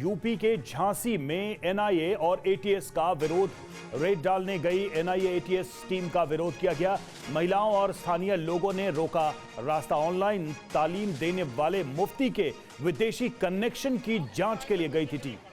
UP के झांसी में NIA और एटीएस का विरोध। रेड डालने गई एनआईए एटीएस टीम का विरोध किया गया। महिलाओं और स्थानीय लोगों ने रोका रास्ता। ऑनलाइन तालीम देने वाले मुफ्ती के विदेशी कनेक्शन की जांच के लिए गई थी टीम।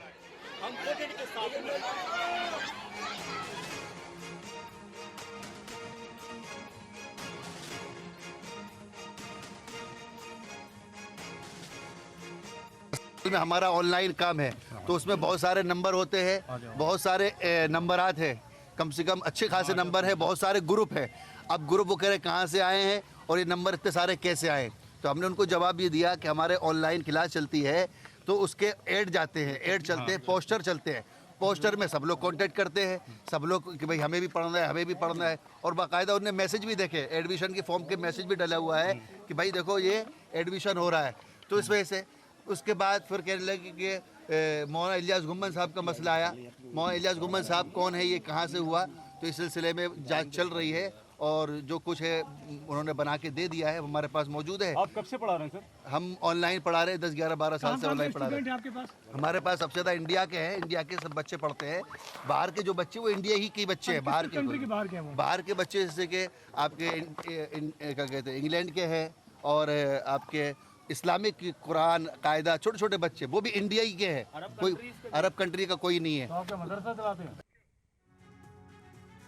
में हमारा ऑनलाइन काम है तो उसमें बहुत सारे नंबर होते हैं, बहुत सारे नंबरात हैं, कम से कम अच्छे खासे नंबर है, बहुत सारे ग्रुप है। अब ग्रुप वगैरह कहाँ से आए हैं और ये नंबर इतने सारे कैसे आए, तो हमने उनको जवाब ये दिया कि हमारे ऑनलाइन क्लास चलती है तो उसके ऐड जाते हैं, ऐड चलते हैं, पोस्टर चलते हैं, पोस्टर में सब लोग कांटेक्ट करते हैं, सब लोग कि भाई हमें भी पढ़ना है, हमें भी पढ़ना है। और बाकायदा उन्होंने मैसेज भी देखे, एडमिशन के फॉर्म के मैसेज भी डाला हुआ है कि भाई देखो ये एडमिशन हो रहा है। तो इस वजह से उसके बाद फिर कहने लगे कि मौलाना इलियास गुम्मन साहब का मसला आया। मौलाना इलियास गुम्मन साहब कौन है, ये कहाँ से हुआ, तो इस सिलसिले में जांच चल रही है और जो कुछ है उन्होंने बना के दे दिया है, हमारे पास मौजूद है। आप कब से पढ़ा रहे हैं सर? हम ऑनलाइन पढ़ा रहे हैं, 10, 11, 12 साल से ऑनलाइन पढ़ा रहे हैं। आपके पास? हमारे पास सबसे ज़्यादा इंडिया के हैं, इंडिया के सब बच्चे पढ़ते हैं। बाहर के जो बच्चे वो इंडिया ही के बच्चे हैं, बाहर के बच्चे जैसे कि आपके क्या कहते हैं इंग्लैंड के हैं और आपके इस्लामिक कुरान कायदा छोटे छोटे बच्चे वो भी इंडिया ही के हैं, कोई अरब कंट्री का कोई नहीं है। तो मदरसा चलाते हैं।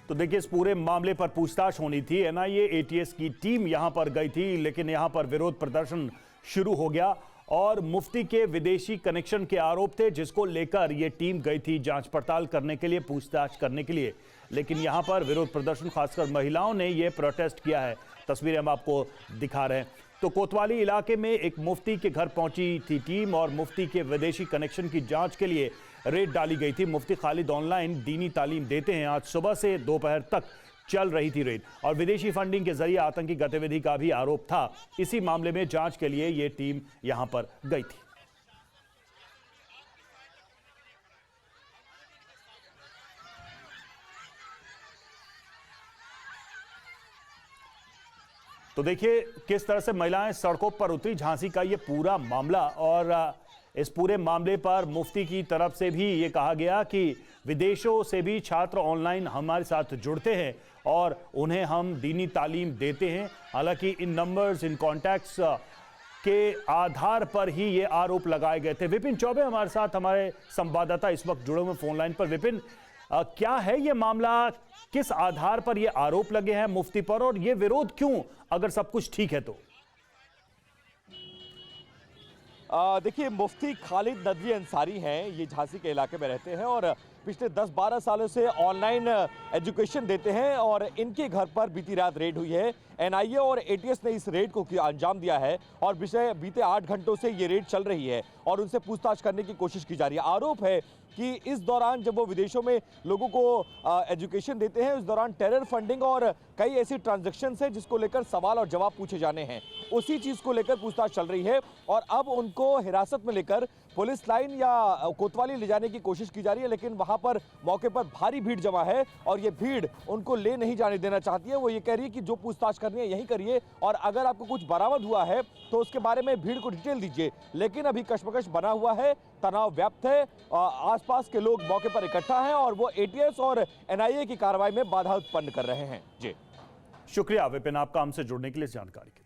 तो देखिए इस पूरे मामले पर पूछताछ होनी थी। एनआईए एटीएस की टीम यहां पर गई थी, लेकिन यहां पर विरोध प्रदर्शन शुरू हो गया और मुफ्ती के विदेशी कनेक्शन के आरोप थे, जिसको लेकर यह टीम गई थी जांच पड़ताल करने के लिए, पूछताछ करने के लिए। लेकिन यहां पर विरोध प्रदर्शन, खासकर महिलाओं ने यह प्रोटेस्ट किया है। तस्वीरें हम आपको दिखा रहे हैं। तो कोतवाली इलाके में एक मुफ्ती के घर पहुंची थी टीम और मुफ्ती के विदेशी कनेक्शन की जांच के लिए रेड डाली गई थी। मुफ्ती खालिद ऑनलाइन दीनी तालीम देते हैं। आज सुबह से दोपहर तक चल रही थी रेड और विदेशी फंडिंग के जरिए आतंकी गतिविधि का भी आरोप था। इसी मामले में जांच के लिए यह टीम यहां पर गई थी। तो देखिए किस तरह से महिलाएं सड़कों पर उतरी। झांसी का ये पूरा मामला, और इस पूरे मामले पर मुफ्ती की तरफ से भी ये कहा गया कि विदेशों से भी छात्र ऑनलाइन हमारे साथ जुड़ते हैं और उन्हें हम दीनी तालीम देते हैं। हालांकि इन नंबर्स, इन कॉन्टैक्ट्स के आधार पर ही ये आरोप लगाए गए थे। विपिन चौबे हमारे साथ, हमारे संवाददाता इस वक्त जुड़े हुए फोन लाइन पर। विपिन, क्या है ये मामला, किस आधार पर ये आरोप लगे हैं मुफ्ती पर और ये विरोध क्यों, अगर सब कुछ ठीक है तो? देखिए, मुफ्ती खालिद नदवी अंसारी हैं, ये झांसी के इलाके में रहते हैं और पिछले 10-12 सालों से ऑनलाइन एजुकेशन देते हैं और इनके घर पर बीती रात रेड हुई है। एनआईए और एटीएस ने इस रेड को अंजाम दिया है और बीते 8 घंटों से ये रेड चल रही है और उनसे पूछताछ करने की कोशिश की जा रही है। आरोप है कि इस दौरान जब वो विदेशों में लोगों को एजुकेशन देते हैं, उस दौरान टेरर फंडिंग और कई ऐसी ट्रांजैक्शंस हैं जिसको लेकर सवाल और जवाब पूछे जाने हैं। उसी चीज़ को लेकर पूछताछ चल रही है और अब उनको हिरासत में लेकर पुलिस लाइन या कोतवाली ले जाने की कोशिश की जा रही है, लेकिन वहां पर मौके पर भारी भीड़ जमा है और ये भीड़ उनको ले नहीं जाने देना चाहती है। वो ये कह रही है कि जो पूछताछ करनी है यही करिए और अगर आपको कुछ बरामद हुआ है तो उसके बारे में भीड़ को डिटेल दीजिए। लेकिन अभी कशमकश बना हुआ है, तनाव व्याप्त है, आसपास के लोग मौके पर इकट्ठा हैं और वो एटीएस और एनआईए की कार्रवाई में बाधा उत्पन्न कर रहे हैं। जी शुक्रिया विपिन, आपका हमसे जुड़ने के लिए, इस जानकारी के लिए।